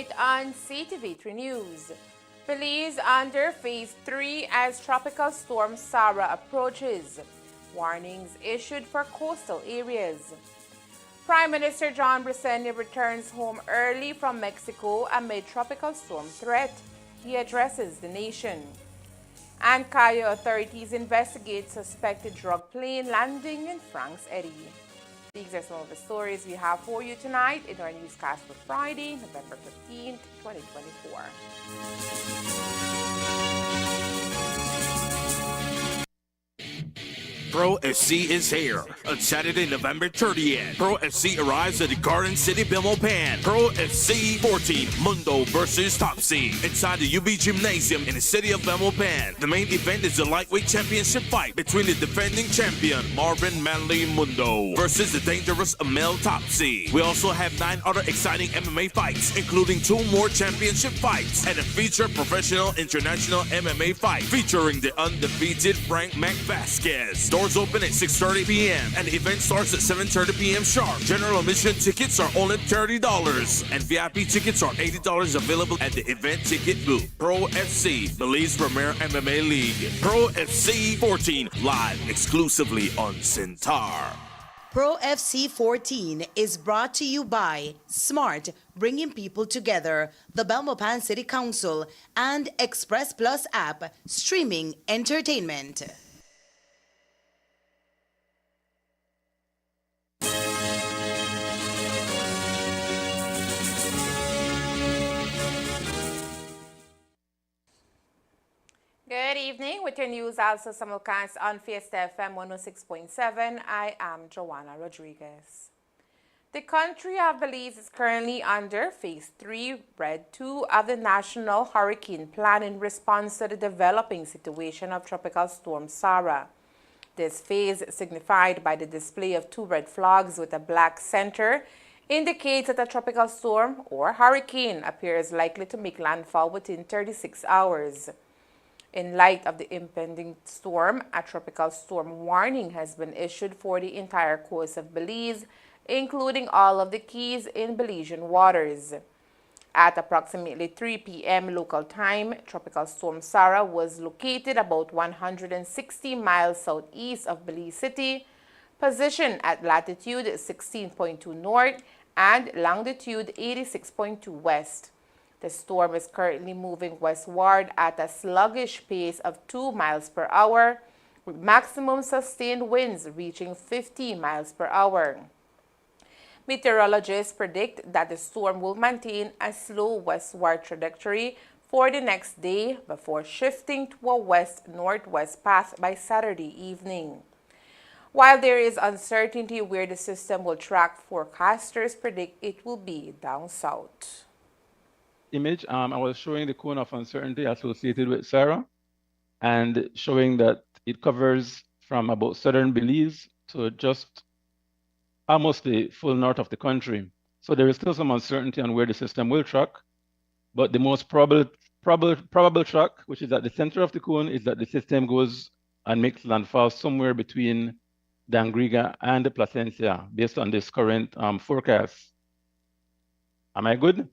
tonight on CTV3 News. Belize under Phase 3 as Tropical Storm Sara approaches. Warnings issued for coastal areas. Prime Minister John Bresseni returns home early from Mexico amid tropical storm threat. He addresses the nation. And Kaya authorities investigate suspected drug plane landing in Frank's Eddy. These are some of the stories we have for you tonight in our newscast for Friday, November 15th, 2024. Pro FC is here on Saturday, November 30th. Pro FC arrives at the Garden City Belmopan. Pro FC 14 Mundo versus Topsy inside the UB Gymnasium in the city of Belmopan. The main event is the lightweight championship fight between the defending champion Marvin Manley Mundo versus the dangerous Amel Topsy. We also have 9 other exciting MMA fights, including 2 more championship fights and a featured professional international MMA fight featuring the undefeated Frank Mac Vasquez. Doors open at 6:30 p.m. and the event starts at 7:30 p.m. sharp. General admission tickets are only $30 and VIP tickets are $80 available at the event ticket booth. Pro FC, Belize Premier MMA League. Pro FC 14 live exclusively on Centaur. Pro FC 14 is brought to you by Smart, bringing people together, the Belmopan City Council, and Express Plus app, streaming entertainment. Good evening. With your news also simulcast on Fiesta FM 106.7, I am Joanna Rodriguez. The country of Belize is currently under Phase 3, Red 2 of the National Hurricane Plan in response to the developing situation of Tropical Storm Sara. This phase, signified by the display of 2 red flags with a black center, indicates that a tropical storm or hurricane appears likely to make landfall within 36 hours. In light of the impending storm, a tropical storm warning has been issued for the entire coast of Belize, including all of the keys in Belizean waters. At approximately 3 p.m. local time, Tropical Storm Sara was located about 160 miles southeast of Belize City, positioned at latitude 16.2 north and longitude 86.2 west. The storm is currently moving westward at a sluggish pace of 2 miles per hour, with maximum sustained winds reaching 50 miles per hour. Meteorologists predict that the storm will maintain a slow westward trajectory for the next day before shifting to a west-northwest path by Saturday evening. While there is uncertainty where the system will track, forecasters predict it will be down south. Image, I was showing the cone of uncertainty associated with Sara and showing that it covers from about southern Belize to just almost the full north of the country. So there is still some uncertainty on where the system will track, but the most probable track, which is at the center of the cone, is that the system goes and makes landfall somewhere between Dangriga and Placencia based on this current forecast. Am I good?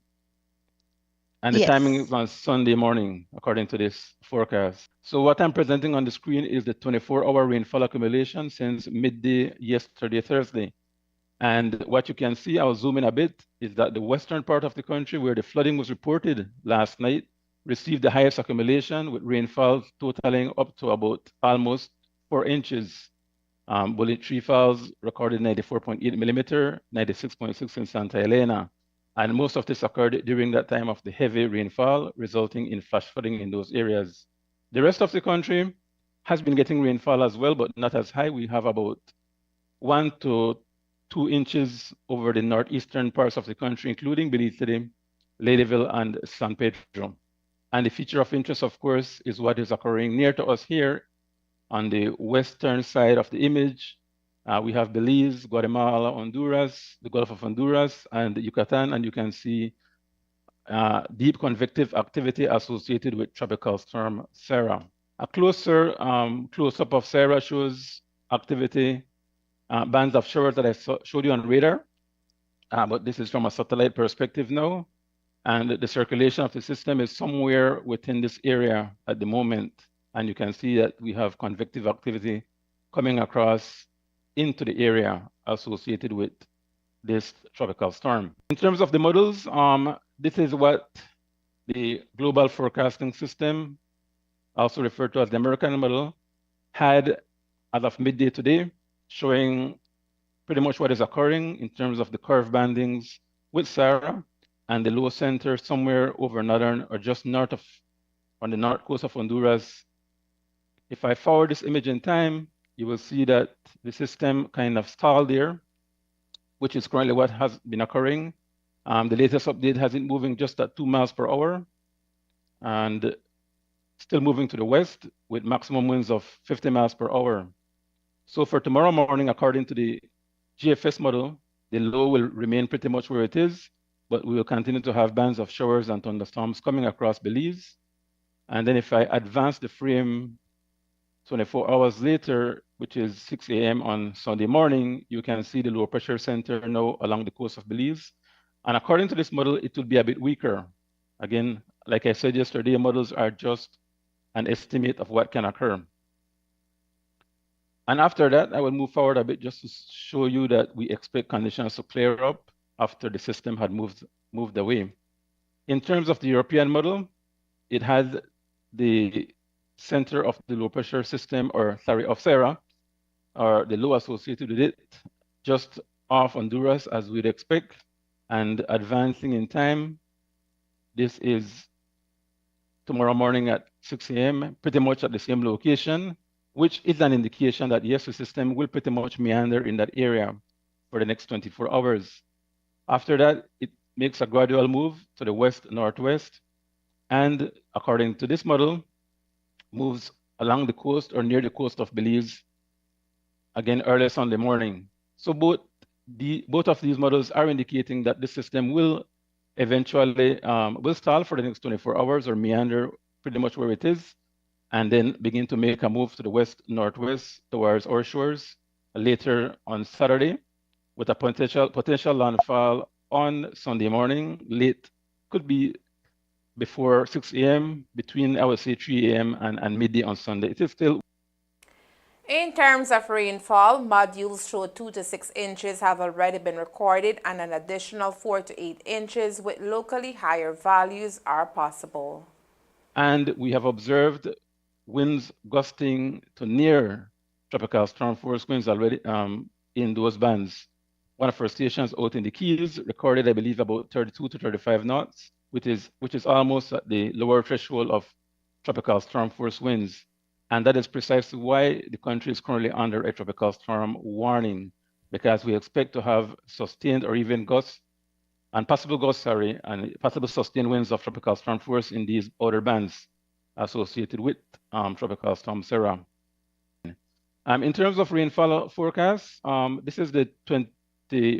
And the Yes. timing is on Sunday morning, according to this forecast. So what I'm presenting on the screen is the 24-hour rainfall accumulation since midday yesterday, Thursday. And what you can see, I'll zoom in a bit, is that the western part of the country where the flooding was reported last night received the highest accumulation with rainfall totaling up to about almost 4 inches. Bullet Tree Falls recorded 94.8 millimeter, 96.6 in Santa Elena. And most of this occurred during that time of the heavy rainfall, resulting in flash flooding in those areas. The rest of the country has been getting rainfall as well, but not as high. We have about 1 to 2 inches over the northeastern parts of the country, including Belize City, Ladyville, and San Pedro. And the feature of interest, of course, is what is occurring near to us here on the western side of the image. We have Belize, Guatemala, Honduras, the Gulf of Honduras, and Yucatan, and you can see deep convective activity associated with Tropical Storm Sara. A closer close-up of Sara shows activity, bands of showers that I showed you on radar, but this is from a satellite perspective now. And the circulation of the system is somewhere within this area at the moment. And you can see that we have convective activity coming across into the area associated with this tropical storm. In terms of the models, this is what the global forecasting system, also referred to as the American model, had as of midday today, showing pretty much what is occurring in terms of the curve bandings with Sara and the low center somewhere over northern or just north of, on the north coast of Honduras. If I forward this image in time, you will see that the system kind of stalled there, which is currently what has been occurring. The latest update has it moving just at 2 miles per hour and still moving to the west with maximum winds of 50 miles per hour. So for tomorrow morning, according to the GFS model, the low will remain pretty much where it is, but we will continue to have bands of showers and thunderstorms coming across Belize. And then if I advance the frame 24 hours later, which is 6 a.m. on Sunday morning, you can see the low pressure center now along the coast of Belize. And according to this model, it will be a bit weaker. Again, like I said yesterday, models are just an estimate of what can occur. And after that, I will move forward a bit just to show you that we expect conditions to clear up after the system had moved away. In terms of the European model, it has the center of the low pressure system, or sorry, of Sara, or the low associated with it, just off Honduras as we'd expect, and advancing in time. This is tomorrow morning at 6 a.m., pretty much at the same location, which is an indication that yes, the system will pretty much meander in that area for the next 24 hours. After that, it makes a gradual move to the west-northwest, and according to this model, moves along the coast or near the coast of Belize, again, early Sunday morning. So both of these models are indicating that the system will eventually will stall for the next 24 hours or meander pretty much where it is, and then begin to make a move to the west-northwest towards our shores later on Saturday, with a potential landfall on Sunday morning, late, could be before 6 a.m., between, I would say, 3 a.m. and midday on Sunday. It is still. In terms of rainfall, modules show 2 to 6 inches have already been recorded, and an additional 4 to 8 inches with locally higher values are possible. And we have observed winds gusting to near tropical storm force winds already in those bands. One of our stations out in the Keys recorded, I believe, about 32 to 35 knots, which is almost at the lower threshold of tropical storm force winds. And that is precisely why the country is currently under a tropical storm warning, because we expect to have sustained or even gusts and possible sustained winds of tropical storm force in these outer bands associated with tropical storm Sara. In terms of rainfall forecast, this is the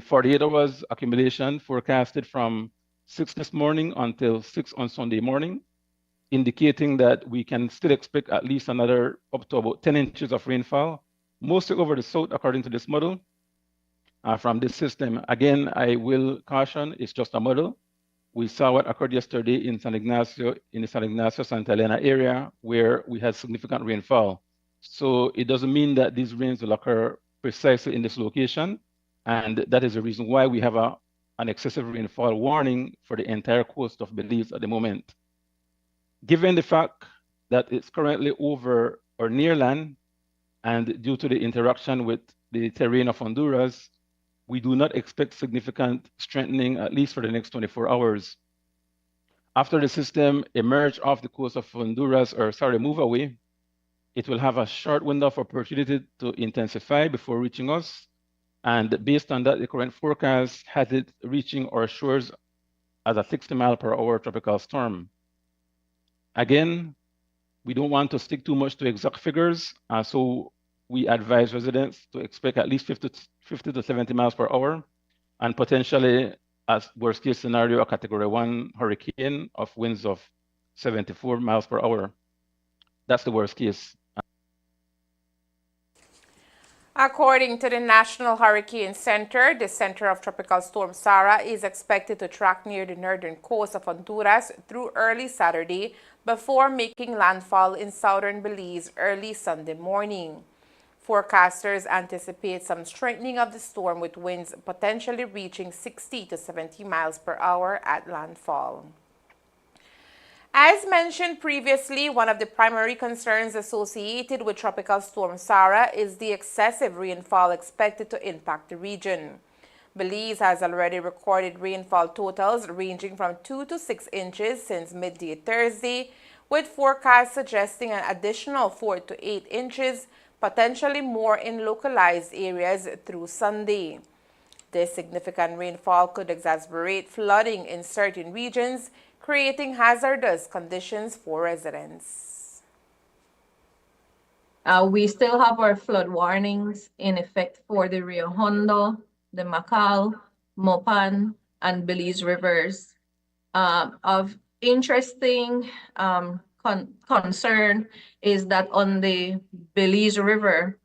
48 hours accumulation forecasted from 6 this morning until 6 on Sunday morning, indicating that we can still expect at least another up to about 10 inches of rainfall, mostly over the south, according to this model. From this system, again, I will caution, it's just a model. We saw what occurred yesterday in San Ignacio, in the San Ignacio, Santa Elena area, where we had significant rainfall. So it doesn't mean that these rains will occur precisely in this location. And that is the reason why we have an excessive rainfall warning for the entire coast of Belize at the moment. Given the fact that it's currently over or near land, and due to the interaction with the terrain of Honduras, we do not expect significant strengthening, at least for the next 24 hours. After the system emerge off the coast of Honduras, move away, it will have a short window of opportunity to intensify before reaching us. And based on that, the current forecast has it reaching our shores as a 60-mile-per-hour tropical storm. Again, we don't want to stick too much to exact figures, so we advise residents to expect at least 50 to 70 miles per hour, and potentially, as worst case scenario, a Category 1 hurricane of winds of 74 miles per hour. That's the worst case. According to the National Hurricane Center, the center of Tropical Storm Sara is expected to track near the northern coast of Honduras through early Saturday before making landfall in southern Belize early Sunday morning. Forecasters anticipate some strengthening of the storm with winds potentially reaching 60 to 70 miles per hour at landfall. As mentioned previously, one of the primary concerns associated with Tropical Storm Sara is the excessive rainfall expected to impact the region. Belize has already recorded rainfall totals ranging from 2 to 6 inches since midday Thursday, with forecasts suggesting an additional 4 to 8 inches, potentially more in localized areas through Sunday. This significant rainfall could exacerbate flooding in certain regions, creating hazardous conditions for residents. We still have our flood warnings in effect for the Rio Hondo, the Macal, Mopan, and Belize rivers. Of interesting concern is that on the Belize River,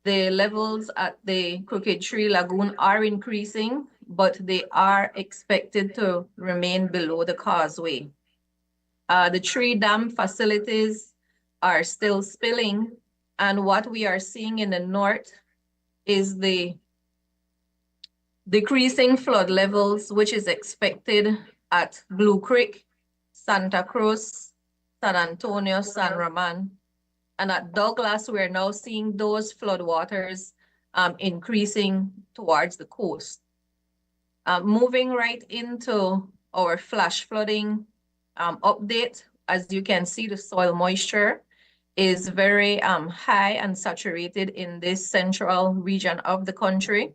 the levels at the Crooked Tree Lagoon are increasing, but they are expected to remain below the causeway. The tree dam facilities are still spilling, and what we are seeing in the north is the decreasing flood levels, which is expected at Blue Creek, Santa Cruz, San Antonio, San Ramon, and at Douglas, we're now seeing those floodwaters increasing towards the coast. Moving right into our flash flooding update, as you can see, the soil moisture is very high and saturated in this central region of the country.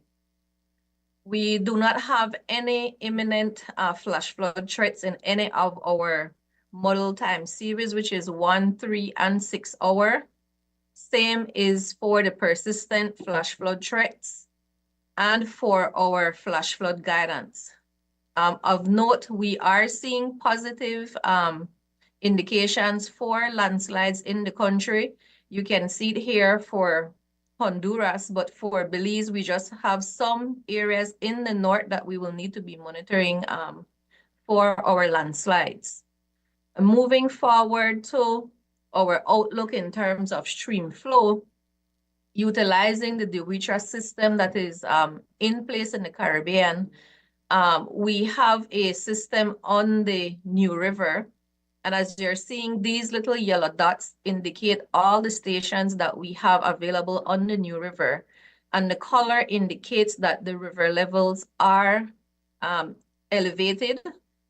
We do not have any imminent flash flood threats in any of our model time series, which is 1, 3, and 6 hour. Same is for the persistent flash flood threats and for our flash flood guidance. Of note, we are seeing positive indications for landslides in the country. You can see it here for Honduras, but for Belize, we just have some areas in the north that we will need to be monitoring for our landslides. Moving forward to our outlook in terms of stream flow, utilizing the DeWitra system that is in place in the Caribbean, we have a system on the New River. And as you're seeing, these little yellow dots indicate all the stations that we have available on the New River. And the color indicates that the river levels are elevated.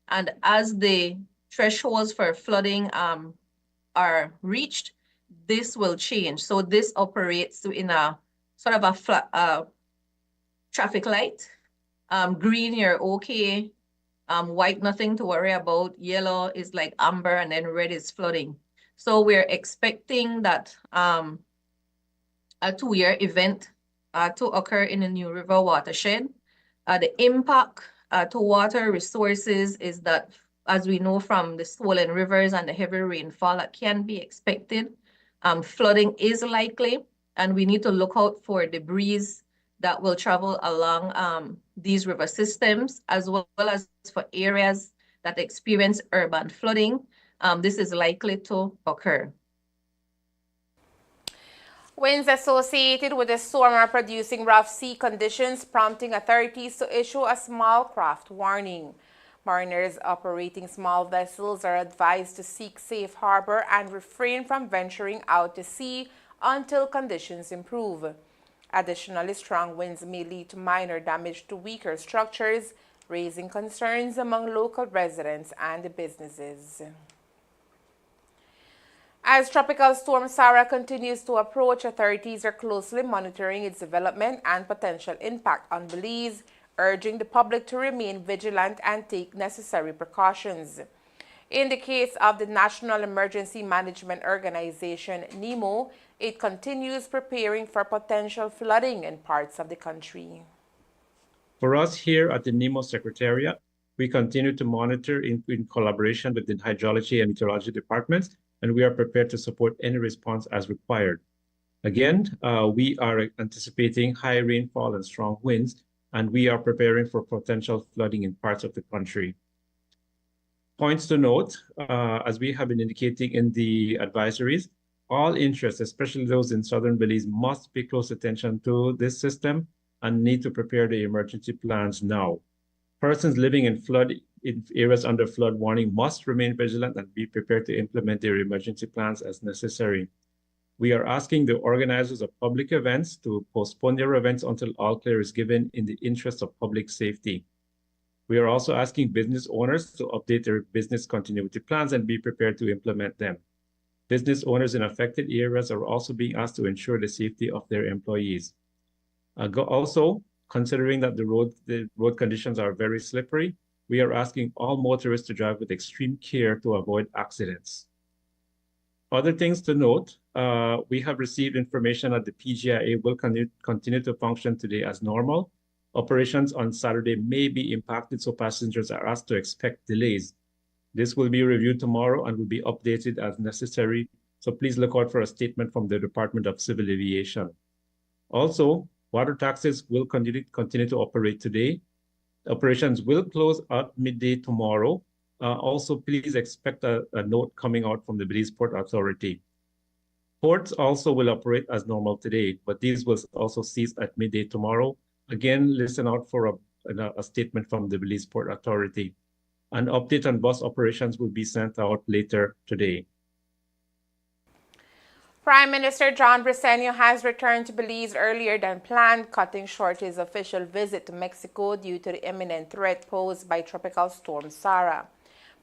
And as the thresholds for flooding are reached, this will change. So this operates in a sort of a flat, traffic light. Green, you're okay. White, nothing to worry about. Yellow is like amber, and then red is flooding. So we're expecting that a 2-year event to occur in the New River watershed. The impact to water resources is that, as we know from the swollen rivers and the heavy rainfall that can be expected, flooding is likely, and we need to look out for debris that will travel along these river systems, as well as for areas that experience urban flooding. This is likely to occur. Winds associated with the storm are producing rough sea conditions, prompting authorities to issue a small craft warning. Mariners operating small vessels are advised to seek safe harbor and refrain from venturing out to sea until conditions improve. Additionally, strong winds may lead to minor damage to weaker structures, raising concerns among local residents and businesses. As Tropical Storm Sara continues to approach, authorities are closely monitoring its development and potential impact on Belize, urging the public to remain vigilant and take necessary precautions. In the case of the National Emergency Management Organization, NEMO, it continues preparing for potential flooding in parts of the country. For us here at the NEMO Secretariat, we continue to monitor in collaboration with the Hydrology and Meteorology departments, and we are prepared to support any response as required. Again, we are anticipating high rainfall and strong winds, and we are preparing for potential flooding in parts of the country. Points to note, as we have been indicating in the advisories, all interests, especially those in southern Belize, must pay close attention to this system and need to prepare the emergency plans now. Persons living in areas under flood warning must remain vigilant and be prepared to implement their emergency plans as necessary. We are asking the organizers of public events to postpone their events until all clear is given in the interest of public safety. We are also asking business owners to update their business continuity plans and be prepared to implement them. Business owners in affected areas are also being asked to ensure the safety of their employees. Also, considering that the road conditions are very slippery, we are asking all motorists to drive with extreme care to avoid accidents. Other things to note, we have received information that the PGIA will continue to function today as normal. Operations on Saturday may be impacted, so passengers are asked to expect delays. This will be reviewed tomorrow and will be updated as necessary, so please look out for a statement from the Department of Civil Aviation. Also, water taxis will continue to operate today. Operations will close at midday tomorrow. Also, please expect a note coming out from the Belize Port Authority. Ports also will operate as normal today, but these will also cease at midday tomorrow. Again, listen out for a statement from the Belize Port Authority. An update on bus operations will be sent out later today. Prime Minister John Briceño has returned to Belize earlier than planned, cutting short his official visit to Mexico due to the imminent threat posed by Tropical Storm Sara.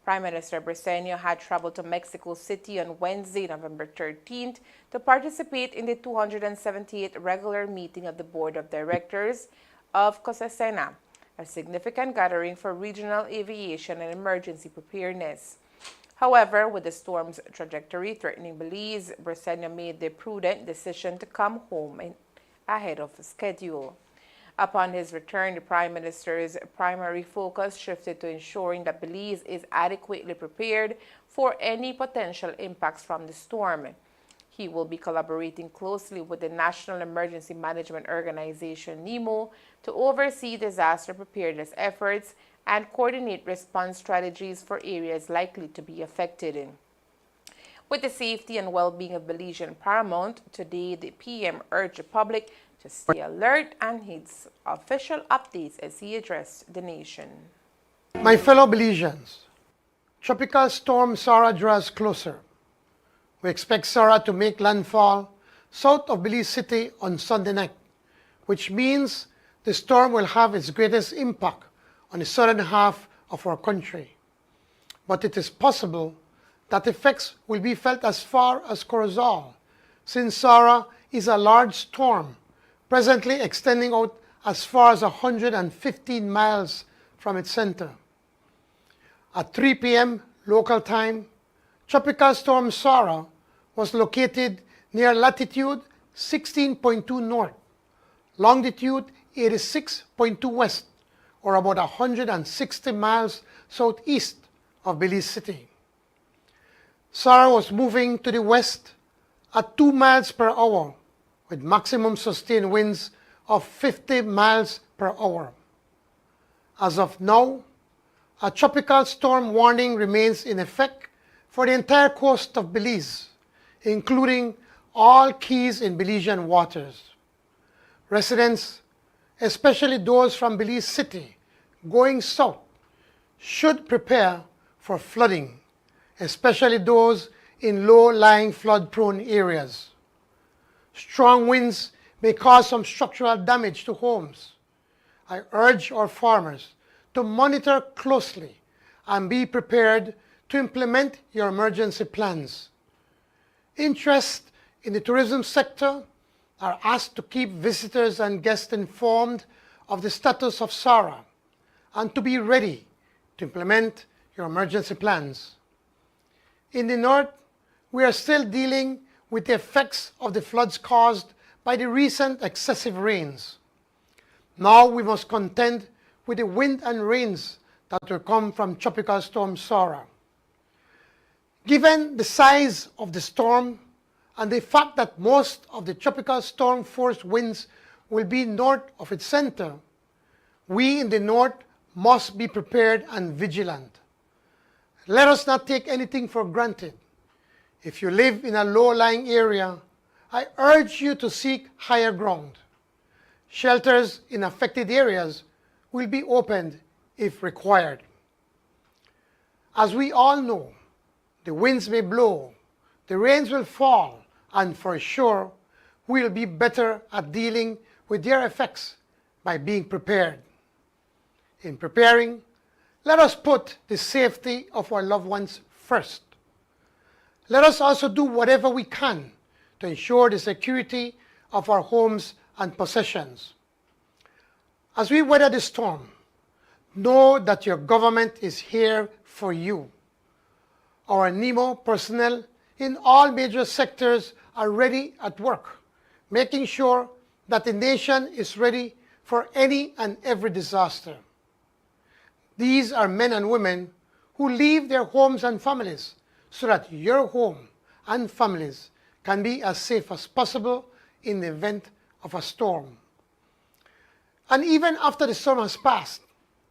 Prime Minister Briceño had traveled to Mexico City on Wednesday, November 13th, to participate in the 278th regular meeting of the Board of Directors of COSESENA, a significant gathering for regional aviation and emergency preparedness. However, with the storm's trajectory threatening Belize, Briceño made the prudent decision to come home ahead of schedule. Upon his return, the Prime Minister's primary focus shifted to ensuring that Belize is adequately prepared for any potential impacts from the storm. He will be collaborating closely with the National Emergency Management Organization, NEMO, to oversee disaster preparedness efforts and coordinate response strategies for areas likely to be affected. With the safety and well-being of Belizean paramount, today the PM urged the public to stay alert and his official updates as he addressed the nation. My fellow Belizeans, Tropical Storm Sara draws closer. We expect Sara to make landfall south of Belize City on Sunday night, which means the storm will have its greatest impact on the southern half of our country. But it is possible that effects will be felt as far as Corozal, since Sara is a large storm presently extending out as far as 115 miles from its center. At 3 p.m. local time, Tropical Storm Sara was located near latitude 16.2 north, longitude 86.2 west, or about 160 miles southeast of Belize City. Sara was moving to the west at 2 miles per hour, with maximum sustained winds of 50 miles per hour. As of now, a tropical storm warning remains in effect for the entire coast of Belize, including all keys in Belizean waters. Residents, especially those from Belize City going south, should prepare for flooding, especially those in low-lying flood-prone areas. Strong winds may cause some structural damage to homes. I urge our farmers to monitor closely and be prepared to implement your emergency plans. Interests in the tourism sector are asked to keep visitors and guests informed of the status of Sara and to be ready to implement your emergency plans. In the north, we are still dealing with the effects of the floods caused by the recent excessive rains. Now we must contend with the wind and rains that will come from Tropical Storm Sara. Given the size of the storm and the fact that most of the tropical storm force winds will be north of its center, we in the north must be prepared and vigilant. Let us not take anything for granted. If you live in a low-lying area, I urge you to seek higher ground. Shelters in affected areas will be opened if required. As we all know, the winds may blow, the rains will fall, and for sure, we'll be better at dealing with their effects by being prepared. In preparing, let us put the safety of our loved ones first. Let us also do whatever we can to ensure the security of our homes and possessions. As we weather the storm, know that your government is here for you. Our NEMO personnel in all major sectors are ready at work, making sure that the nation is ready for any and every disaster. These are men and women who leave their homes and families so that your home and families can be as safe as possible in the event of a storm. And even after the storm has passed,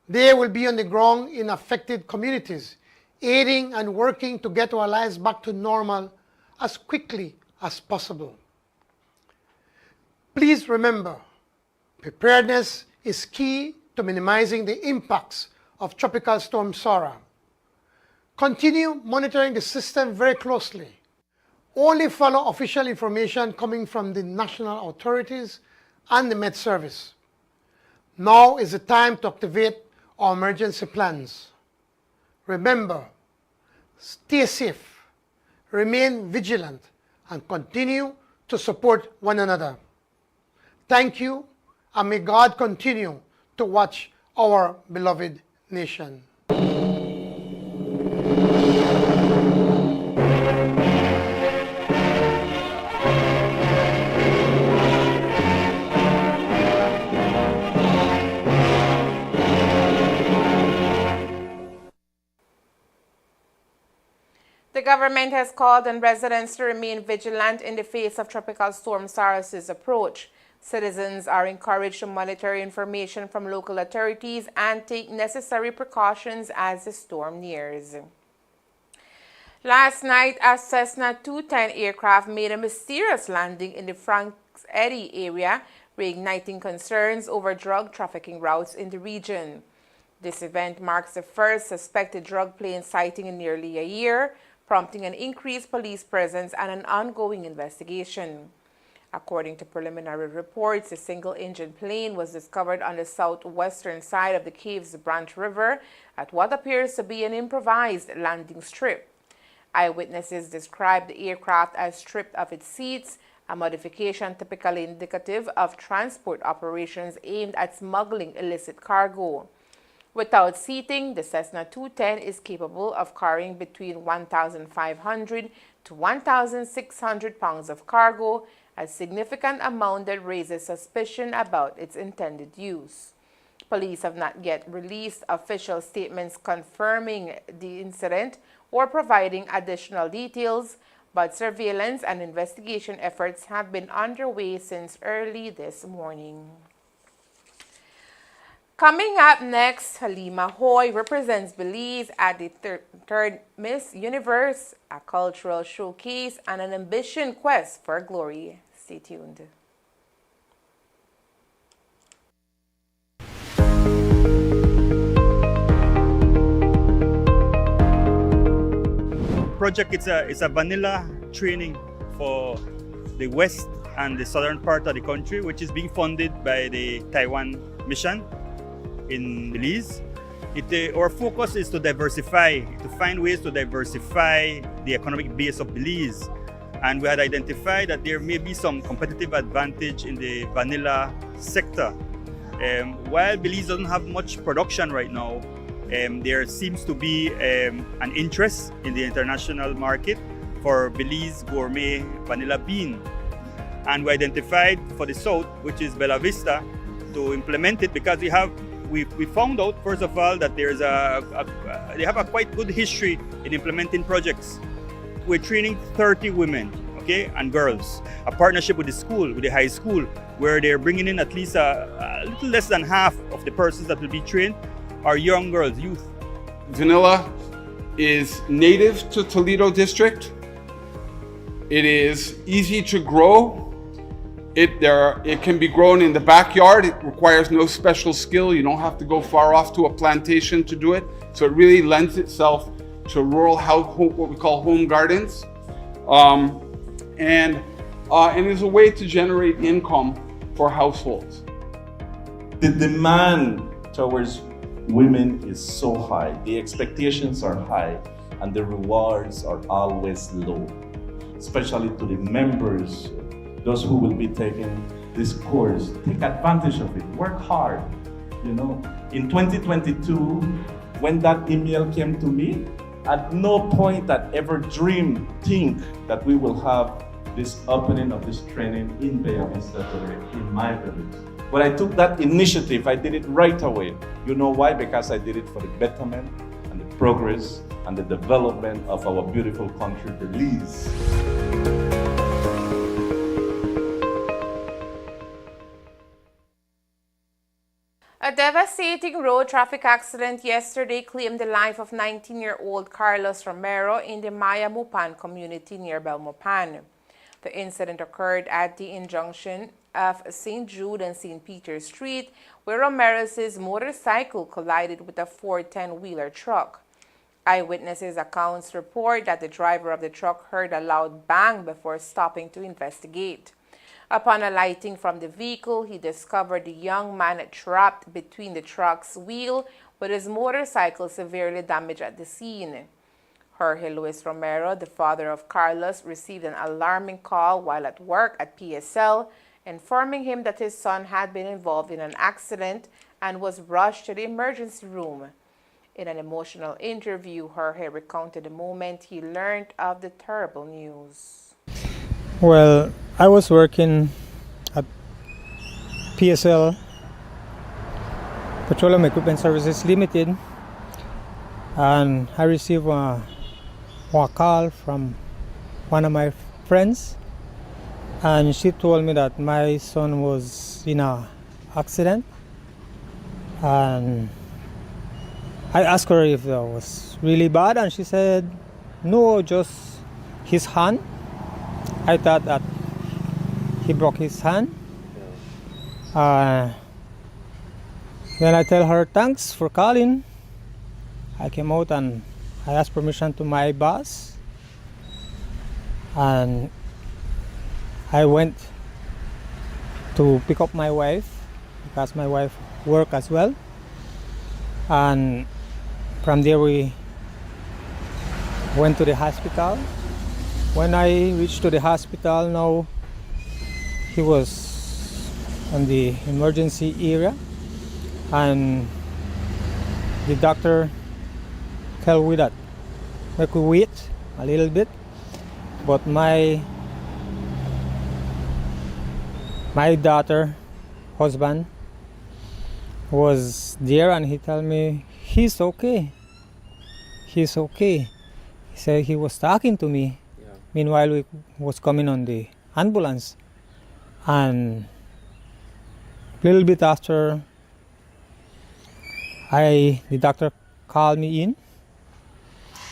they will be on the ground in affected communities, aiding and working to get our lives back to normal as quickly as possible. Please remember, preparedness is key to minimizing the impacts of Tropical Storm Sara. Continue monitoring the system very closely. Only follow official information coming from the national authorities and the Met Service. Now is the time to activate our emergency plans. Remember, stay safe, remain vigilant, and continue to support one another. Thank you, and may God continue to watch our beloved nation. The government has called on residents to remain vigilant in the face of Tropical Storm Sara's approach. Citizens are encouraged to monitor information from local authorities and take necessary precautions as the storm nears. Last night, a Cessna 210 aircraft made a mysterious landing in the Franks Eddy area, reigniting concerns over drug trafficking routes in the region. This event marks the first suspected drug plane sighting in nearly a year, prompting an increased police presence and an ongoing investigation. According to preliminary reports, a single-engine plane was discovered on the southwestern side of the Caves Branch River at what appears to be an improvised landing strip. Eyewitnesses described the aircraft as stripped of its seats, a modification typically indicative of transport operations aimed at smuggling illicit cargo. Without seating, the Cessna 210 is capable of carrying between 1,500 to 1,600 pounds of cargo, a significant amount that raises suspicion about its intended use. Police have not yet released official statements confirming the incident or providing additional details, but surveillance and investigation efforts have been underway since early this morning. Coming up next, Halima Hoy represents Belize at the third Miss Universe, a cultural showcase, and an ambition quest for glory. Stay tuned. Project, it's a vanilla training for the west and the southern part of the country, which is being funded by the Taiwan mission in Belize. Our focus is to diversify, to find ways to diversify the economic base of Belize. And we had identified that there may be some competitive advantage in the vanilla sector. While Belize doesn't have much production right now, there seems to be an interest in the international market for Belize gourmet vanilla bean. And we identified for the south, which is Bella Vista, to implement it because we found out, first of all, that there's they have a quite good history in implementing projects. We're training 30 women, okay? okay, and girls. A partnership with the school, with the high school, where they're bringing in at least a little less than half of the persons that will be trained are young girls, youth. Vanilla is native to Toledo District. It is easy to grow. It can be grown in the backyard. It requires no special skill. You don't have to go far off to a plantation to do it. So it really lends itself to rural what we call home gardens. And is a way to generate income for households. The demand towards women is so high, the expectations are high, and the rewards are always low, especially to the members, those who will be taking this course. Take advantage of it, work hard. You know, in 2022, when that email came to me, at no point I ever think that we will have this opening of this training in Bay of in my village. But I took that initiative, I did it right away. You know why? Because I did it for the betterment and the progress and the development of our beautiful country, Belize. A devastating road traffic accident yesterday claimed the life of 19-year-old Carlos Romero in the Maya Mupan community near Belmopan. The incident occurred at the injunction of St. Jude and St. Peter Street, where Romero's motorcycle collided with a 410-wheeler truck. Eyewitnesses' accounts report that the driver of the truck heard a loud bang before stopping to investigate. Upon alighting from the vehicle, he discovered the young man trapped between the truck's wheel with his motorcycle severely damaged at the scene. Jorge Luis Romero, the father of Carlos, received an alarming call while at work at PSL, informing him that his son had been involved in an accident and was rushed to the emergency room. In an emotional interview, Jorge recounted the moment he learned of the terrible news. Well, I was working at PSL, Petroleum Equipment Services Limited, and I received a call from one of my friends, and she told me that my son was in an accident, and I asked her if that was really bad, and she said no, just his hand. I thought that he broke his hand. Then I tell her thanks for calling. I came out and I asked permission to my boss, and I went to pick up my wife because my wife worked as well, and from there we went to the hospital. When I reached to the hospital, now he was in the emergency area, and the doctor told me that I could wait a little bit, but my daughter husband was there, and he told me he's okay. He said he was talking to me. Meanwhile, we was coming on the ambulance, and a little bit after, the doctor called me in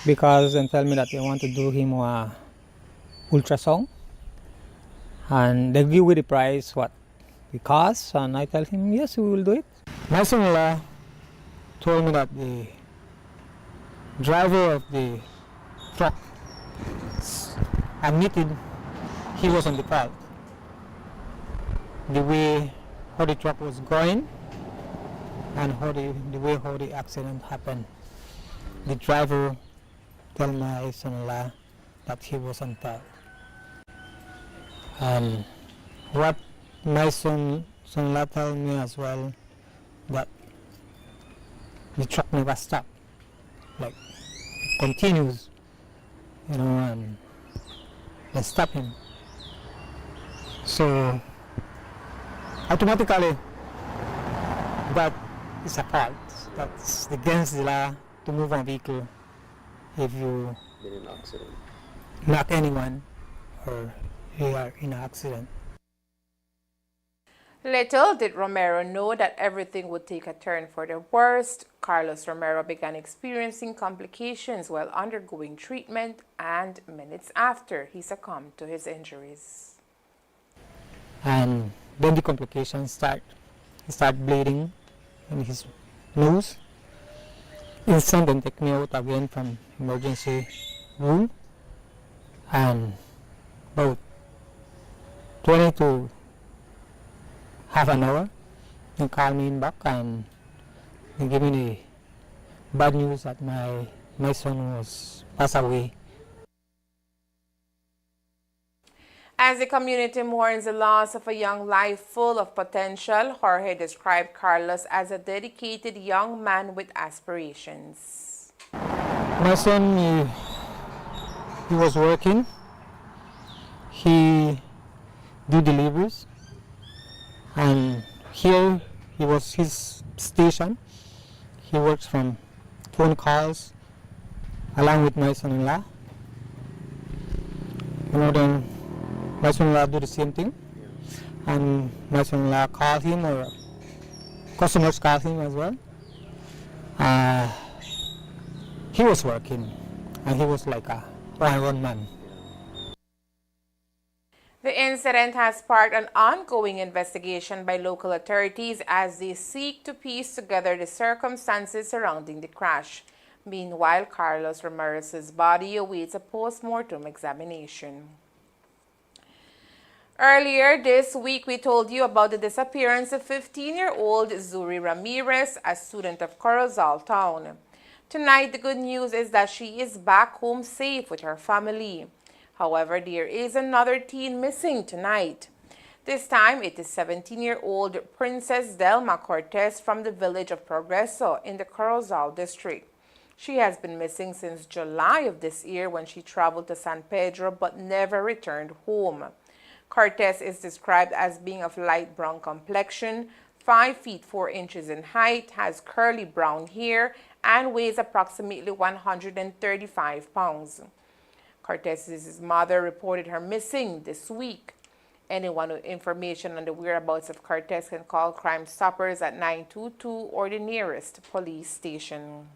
because and tell me that they want to do him a ultrasound, and they give me the price what it costs, and I tell him yes, we will do it. My son-in-law told me that the driver of the truck admitted he was on the fault. The way how the truck was going and the way how the accident happened. The driver told my son-in-law that he was on fault. And what my son-in-law told me as well, that the truck never stopped, like it continues, and they stop him. So automatically that is a fault. That's against the law to move a vehicle if you knock anyone or he are in an accident. Little did Romero know that everything would take a turn for the worst. Carlos Romero began experiencing complications while undergoing treatment, and minutes after, he succumbed to his injuries. And then the complications start. He started bleeding in his nose. Instant and take me out again from emergency room. And about 20 to half an hour, they call me back and they give me the bad news that my son was passed away. As the community mourns the loss of a young life full of potential, Jorge described Carlos as a dedicated young man with aspirations. My son, he was working. He did deliveries. And here he was his station. He works from phone calls along with my son-in-law. Then my son-in-law do the same thing. And my son-in-law call him, or customers call him as well. He was working, and he was like a one man. The incident has sparked an ongoing investigation by local authorities as they seek to piece together the circumstances surrounding the crash. Meanwhile, Carlos Ramirez's body awaits a post-mortem examination. Earlier this week, we told you about the disappearance of 15-year-old Zuri Ramirez, a student of Corozal Town. Tonight, the good news is that she is back home safe with her family. However, there is another teen missing tonight. This time, it is 17-year-old Princess Delma Cortez from the village of Progreso in the Corozal district. She has been missing since July of this year when she traveled to San Pedro but never returned home. Cortez is described as being of light brown complexion, 5 feet 4 inches in height, has curly brown hair, and weighs approximately 135 pounds. Cortez's mother reported her missing this week. Anyone with information on the whereabouts of Cortez can call Crime Stoppers at 922 or the nearest police station.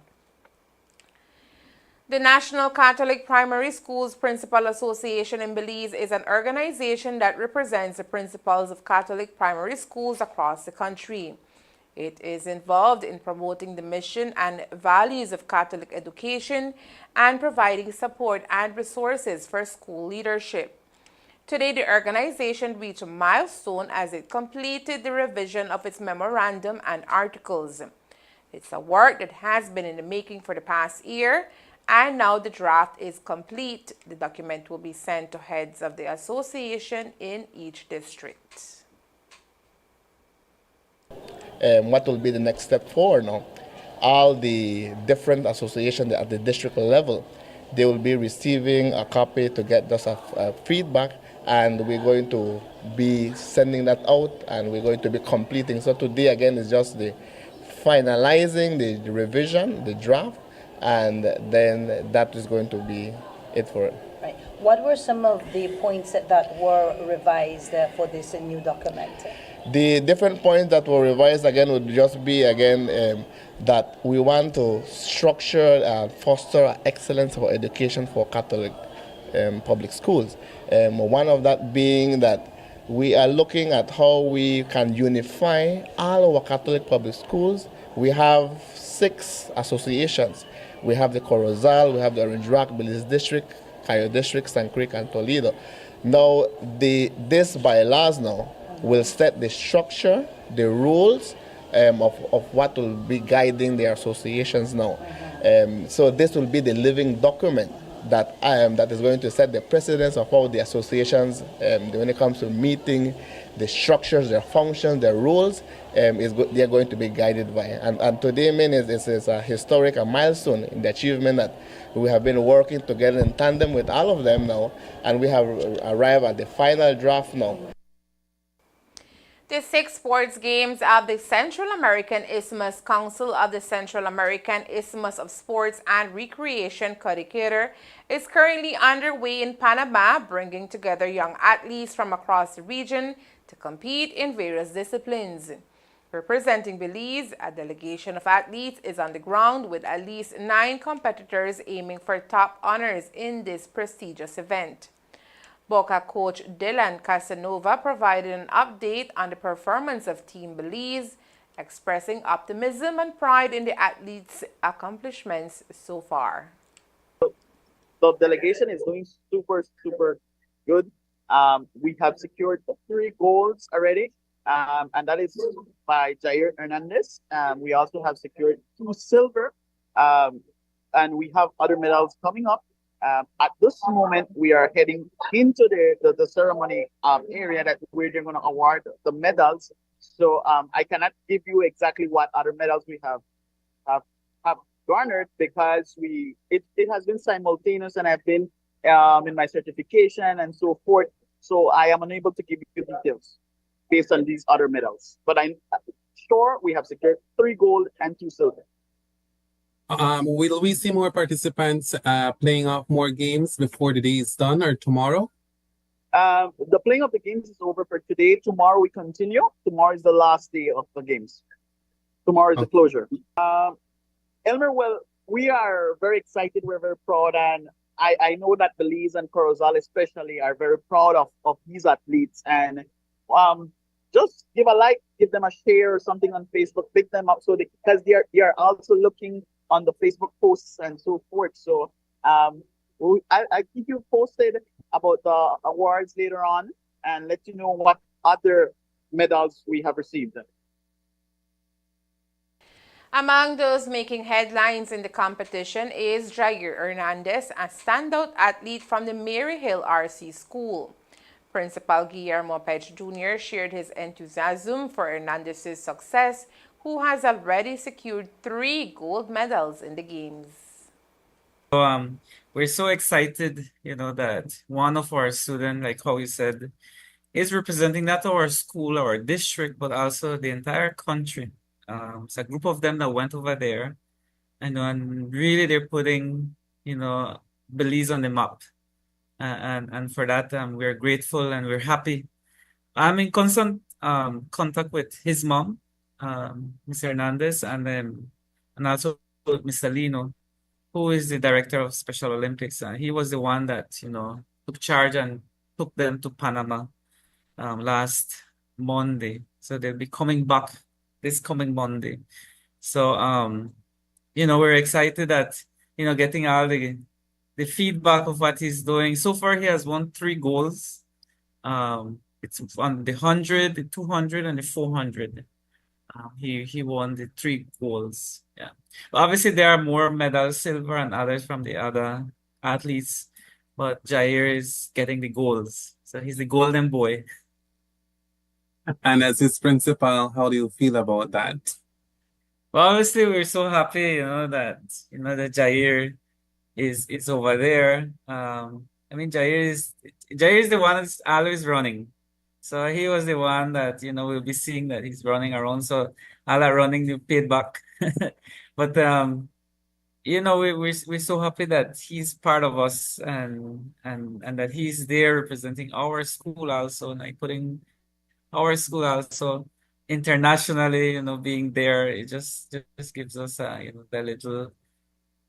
The National Catholic Primary Schools Principal Association in Belize is an organization that represents the principals of Catholic primary schools across the country. It is involved in promoting the mission and values of Catholic education and providing support and resources for school leadership. Today, the organization reached a milestone as it completed the revision of its memorandum and articles. It's a work that has been in the making for the past year, and now the draft is complete. The document will be sent to heads of the association in each district. What will be the next step forward now? All the different associations at the district level, they will be receiving a copy to get us a feedback, and we're going to be sending that out, and we're going to be completing. So today again is just the finalizing the revision, the draft, and then that is going to be it for it. Right. What were some of the points that were revised for this new document? The different points that were revised again would just be again that we want to structure and foster excellence for education for Catholic public schools. One of that being that we are looking at how we can unify all our Catholic public schools. We have 6 associations. We have the Corozal, we have the Orange Rock, Belize District, Cayo District, San Creek, and Toledo. Now, this bylaws now will set the structure, the rules of what will be guiding the associations now. So this will be the living document that is going to set the precedence of all the associations when it comes to meeting, the structures, their functions, their rules, they are going to be guided by. And today, is a historic milestone in the achievement that we have been working together in tandem with all of them now, and we have arrived at the final draft now. The 6 sports games of the Central American Isthmus Council of the Central American Isthmus of Sports and Recreation Coordinator is currently underway in Panama, bringing together young athletes from across the region to compete in various disciplines. Representing Belize, a delegation of athletes is on the ground with at least 9 competitors aiming for top honors in this prestigious event. Boca coach Dylan Casanova provided an update on the performance of Team Belize, expressing optimism and pride in the athletes' accomplishments so far. The delegation is doing super good. We have secured 3 goals already, and that is by Jair Hernandez. We also have secured 2 silver, and we have other medals coming up. At this moment, we are heading into the ceremony area that we're going to award the medals. So I cannot give you exactly what other medals we have garnered because it has been simultaneous and I've been in my certification and so forth. So I am unable to give you details based on these other medals. But I'm sure we have secured 3 gold and 2 silver. Will we see more participants playing off more games before the day is done or tomorrow? The playing of the games is over for today. Tomorrow we continue. Tomorrow is the last day of the games. Tomorrow is the closure. Elmer, well, we are very excited. We're very proud. And I know that Belize and Corozal especially are very proud of these athletes. And just give a like, give them a share or something on Facebook, pick them up because they are also looking on the Facebook posts and so forth. So I'll keep you posted about the awards later on and let you know what other medals we have received. Among those making headlines in the competition is Jair Hernandez, a standout athlete from the Mary Hill RC School. Principal Guillermo Pech Jr. shared his enthusiasm for Hernandez's success, who has already secured 3 gold medals in the games. We're so excited, that one of our students, like how you said, is representing not our school or district, but also the entire country. It's a group of them that went over there, and really they're putting, Belize on the map. And for that, we're grateful and we're happy. I'm in constant contact with his mom, Mr. Hernandez, and also with Mr. Lino, who is the director of Special Olympics. He was the one that, took charge and took them to Panama last Monday. So they'll be coming back this coming Monday. So, we're excited that, getting all the feedback of what he's doing. So far, he has won 3 goals. It's on the 100, the 200, and the 400. He won the 3 goals. Yeah. But obviously, there are more medals, silver, and others from the other athletes. But Jair is getting the goals. So he's the golden boy. And as his principal, how do you feel about that? Well, obviously, we're so happy, that Jair is over there. Jair is the one that's always running. So he was the one that, we'll be seeing that he's running around. So all that running you paid back. But we're so happy that he's part of us and that he's there representing our school also, like putting our school also internationally, being there. It just gives us the little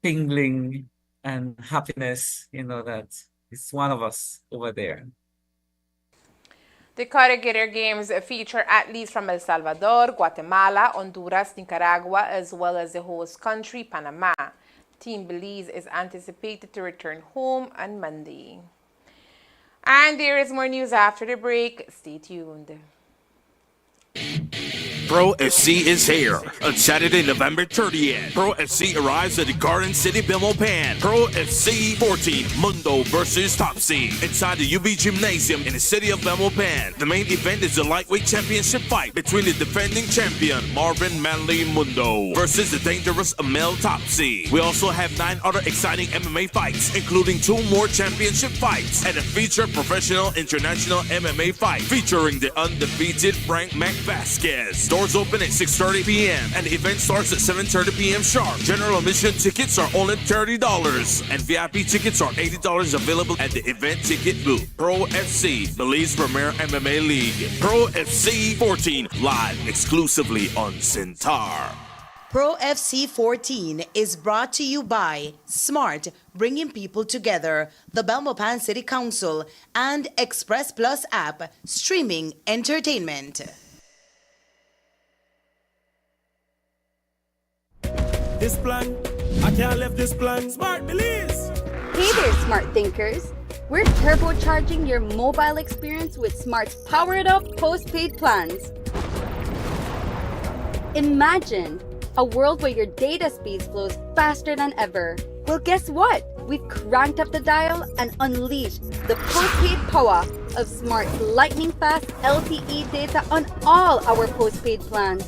tingling and happiness, that it's one of us over there. The Corrugator Games feature athletes from El Salvador, Guatemala, Honduras, Nicaragua, as well as the host country, Panama. Team Belize is anticipated to return home on Monday. And there is more news after the break. Stay tuned. Pro FC is here. On Saturday, November 30th, Pro FC arrives at the Garden City Bimmelpan. Pro FC 14, Mundo versus Topsy, inside the UB Gymnasium in the city of Bimmelpan. The main event is the lightweight championship fight between the defending champion, Marvin Manley Mundo, versus the dangerous Amel Topsy. We also have 9 other exciting MMA fights, including 2 more championship fights and a featured professional international MMA fight featuring the undefeated Frank McVasquez. Doors open at 6:30 p.m. and the event starts at 7:30 p.m. sharp. General admission tickets are only $30 and VIP tickets are $80 available at the event ticket booth. Pro FC, Belize Premier MMA League. Pro FC 14, live exclusively on Centaur. Pro FC 14 is brought to you by Smart, bringing people together, the Belmopan City Council, and Express Plus app, streaming entertainment. This plan, I can't leave this plan. Smart Belize. Hey there, smart thinkers. We're turbocharging your mobile experience with Smart's powered up postpaid plans. Imagine a world where your data speeds flows faster than ever. Well, guess what? We've cranked up the dial and unleashed the postpaid power of Smart's lightning fast LTE data on all our postpaid plans.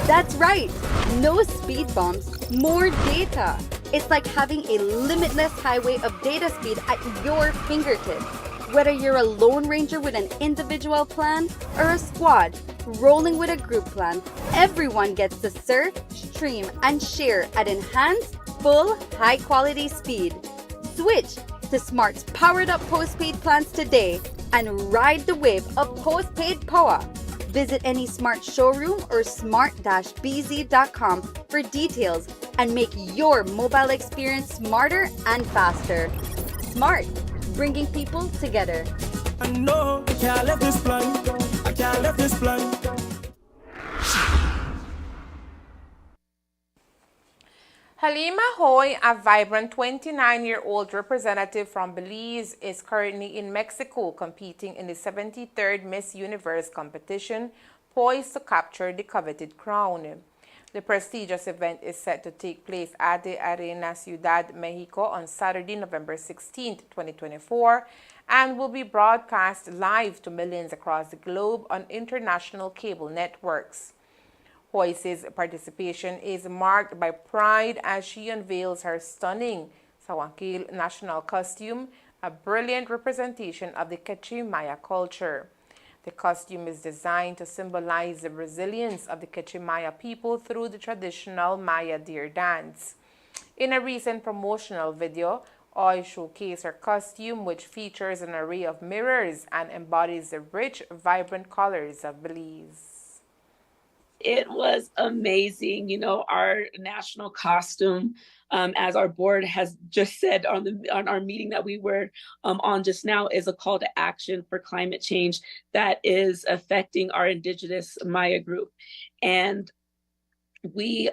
That's right, no speed bumps, more data. It's like having a limitless highway of data speed at your fingertips. Whether you're a lone ranger with an individual plan or a squad rolling with a group plan, everyone gets to surf, stream, and share at enhanced, full, high-quality speed. Switch to Smart's powered-up postpaid plans today and ride the wave of postpaid power. Visit any Smart showroom or smart-bz.com for details and make your mobile experience smarter and faster. Smart, bringing people together. I know I can't leave this plan. I can't leave this plan. Halima Hoy, a vibrant 29-year-old representative from Belize, is currently in Mexico competing in the 73rd Miss Universe competition, poised to capture the coveted crown. The prestigious event is set to take place at the Arena Ciudad Mexico on Saturday, November 16, 2024, and will be broadcast live to millions across the globe on international cable networks. Hoy's participation is marked by pride as she unveils her stunning Sawakil national costume, a brilliant representation of the Quechua Maya culture. The costume is designed to symbolize the resilience of the Quechua Maya people through the traditional Maya deer dance. In a recent promotional video, Hoy showcased her costume, which features an array of mirrors and embodies the rich, vibrant colors of Belize. It was amazing. You know, our national costume, as our board has just said on our meeting that we were on just now, is a call to action for climate change that is affecting our indigenous Maya group. And we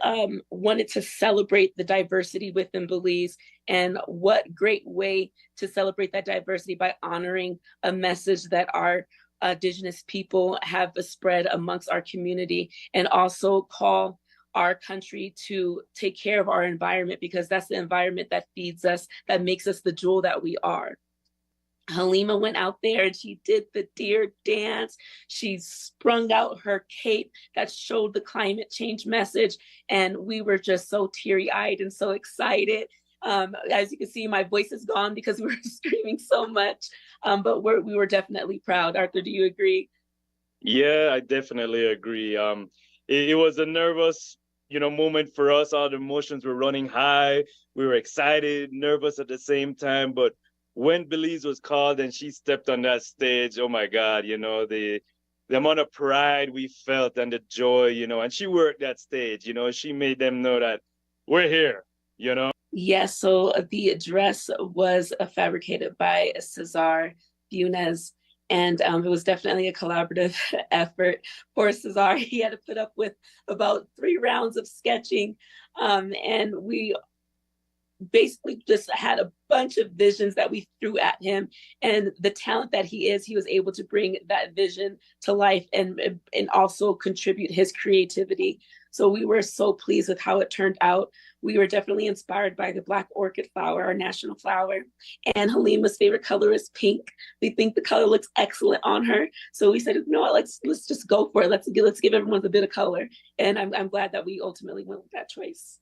wanted to celebrate the diversity within Belize, and what great way to celebrate that diversity by honoring a message that our indigenous people have spread amongst our community, and also call our country to take care of our environment, because that's the environment that feeds us, that makes us the jewel that we are. Halima went out there and she did the deer dance. She sprung out her cape that showed the climate change message, and we were just so teary-eyed and so excited. As you can see, my voice is gone because we were screaming so much, but we were definitely proud. Arthur, do you agree? Yeah, I definitely agree. It was a nervous, moment for us. All the emotions were running high. We were excited, nervous at the same time. But when Belize was called and she stepped on that stage, oh my God, the amount of pride we felt and the joy, and she worked that stage, she made them know that we're here, Yes, so the dress was fabricated by Cesar Funes, and it was definitely a collaborative effort for Cesar. He had to put up with about 3 rounds of sketching, and we basically just had a bunch of visions that we threw at him, and the talent that he is, he was able to bring that vision to life and also contribute his creativity. So we were so pleased with how it turned out. We were definitely inspired by the Black orchid flower, our national flower. And Halima's favorite color is pink. We think the color looks excellent on her. So we said, you know what, let's just go for it. Let's give everyone a bit of color. And I'm glad that we ultimately went with that choice.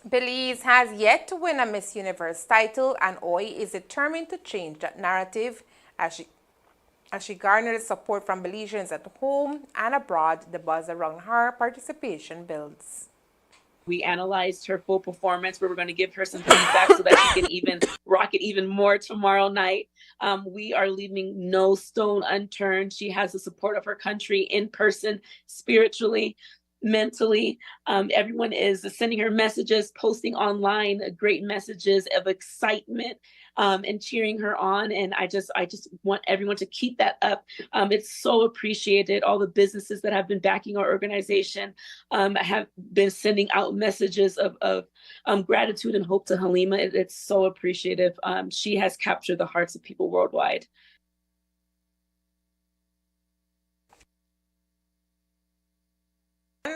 Belize has yet to win a Miss Universe title, and Oy is determined to change that narrative as she garnered support from Belizeans at home and abroad. The buzz around her participation builds. We analyzed her full performance. We were going to give her some feedback so that she can even rock it even more tomorrow night. We are leaving no stone unturned. She has the support of her country in person, spiritually, mentally. Everyone is sending her messages, posting online great messages of excitement and cheering her on. And I just want everyone to keep that up. It's so appreciated. All the businesses that have been backing our organization have been sending out messages of gratitude and hope to Halima. It's so appreciative. She has captured the hearts of people worldwide.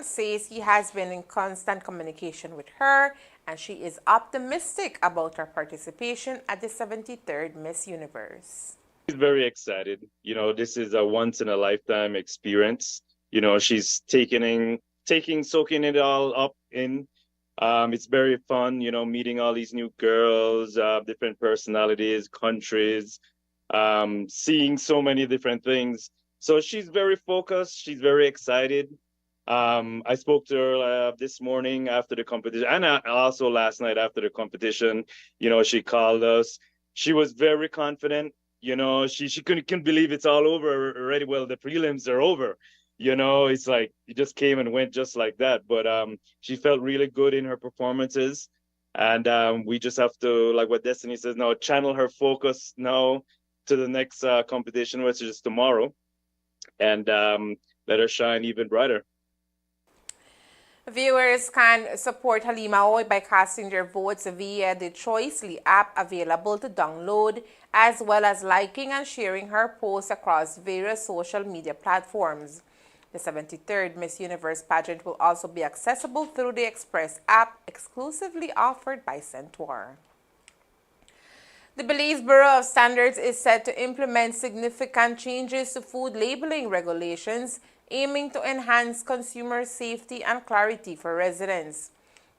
Says he has been in constant communication with her, and she is optimistic about her participation at the 73rd Miss Universe. She's very excited. You know, this is a once in a lifetime experience. You know, she's soaking it all up in. It's very fun, you know, meeting all these new girls, different personalities, countries, seeing so many different things. So she's very focused. She's very excited. I spoke to her this morning after the competition, and also last night after the competition. You know, she called us. She was very confident. You know, she couldn't believe it's all over already. Well, the prelims are over. You know, it's like it just came and went just like that. But she felt really good in her performances, and we just have to, like what Destiny says now, channel her focus now to the next competition, which is tomorrow, and let her shine even brighter. Viewers can support Halima Oy by casting their votes via the Choicely app available to download, as well as liking and sharing her posts across various social media platforms. The 73rd Miss Universe pageant will also be accessible through the Express app, exclusively offered by Centaur. The Belize Bureau of Standards is set to implement significant changes to food labeling regulations, aiming to enhance consumer safety and clarity for residents.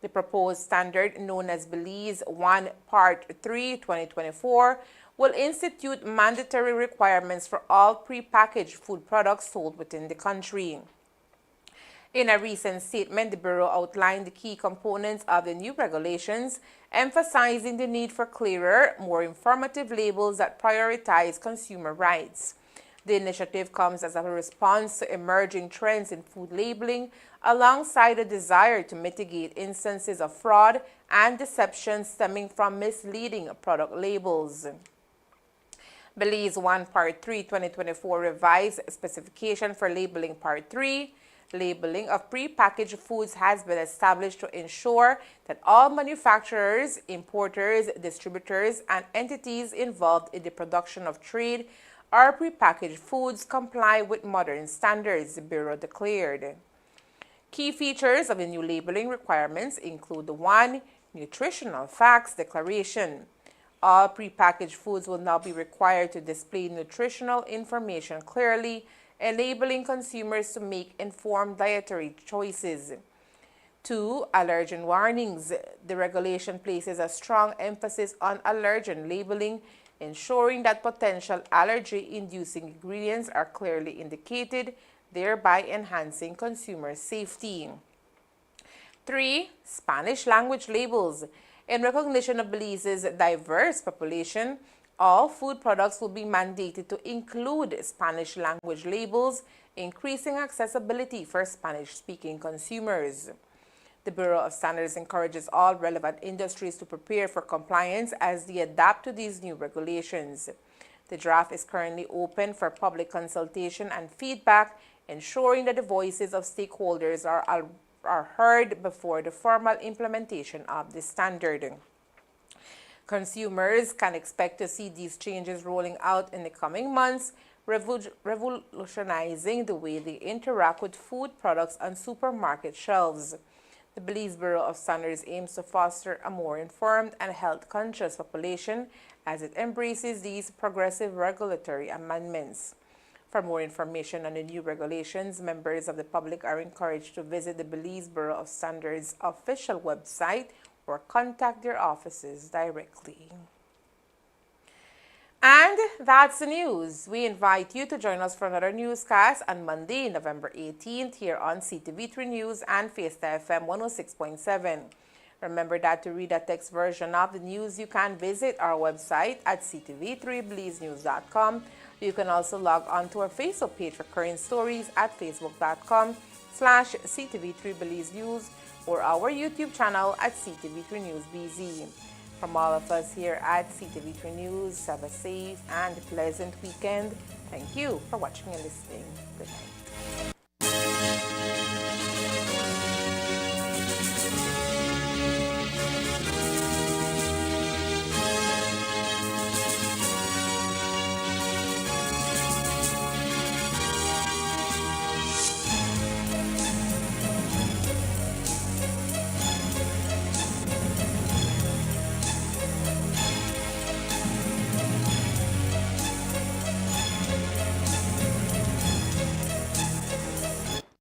The proposed standard, known as Belize 1 Part 3 2024, will institute mandatory requirements for all prepackaged food products sold within the country. In a recent statement, the Bureau outlined the key components of the new regulations, emphasizing the need for clearer, more informative labels that prioritize consumer rights. The initiative comes as a response to emerging trends in food labeling, alongside a desire to mitigate instances of fraud and deception stemming from misleading product labels. Belize 1 Part 3 2024 revised specification for labeling Part 3. Labeling of prepackaged foods has been established to ensure that all manufacturers, importers, distributors, and entities involved in the production of trade or prepackaged foods comply with modern standards, the Bureau declared. Key features of the new labeling requirements include the 1. Nutritional Facts Declaration. All prepackaged foods will now be required to display nutritional information clearly, enabling consumers to make informed dietary choices. 2. Allergen warnings. The regulation places a strong emphasis on allergen labeling, ensuring that potential allergy-inducing ingredients are clearly indicated, thereby enhancing consumer safety. 3. Spanish language labels. In recognition of Belize's diverse population, all food products will be mandated to include Spanish language labels, increasing accessibility for Spanish-speaking consumers. The Bureau of Standards encourages all relevant industries to prepare for compliance as they adapt to these new regulations. The draft is currently open for public consultation and feedback, ensuring that the voices of stakeholders are are heard before the formal implementation of the standard. Consumers can expect to see these changes rolling out in the coming months, revolutionizing the way they interact with food products on supermarket shelves. The Belize Bureau of Standards aims to foster a more informed and health-conscious population as it embraces these progressive regulatory amendments. For more information on the new regulations, members of the public are encouraged to visit the Belize Bureau of Standards official website or contact their offices directly. And that's the news. We invite you to join us for another newscast on Monday, November 18th, here on CTV3 News and Fiesta FM 106.7. Remember that to read a text version of the news, you can visit our website at ctv3belizenews.com. You can also log on to our Facebook page for current stories at facebook.com/CTV3BelizeNews or our YouTube channel at CTV3 News BZ. From all of us here at CTV3 News, have a safe and pleasant weekend. Thank you for watching and listening. Good night.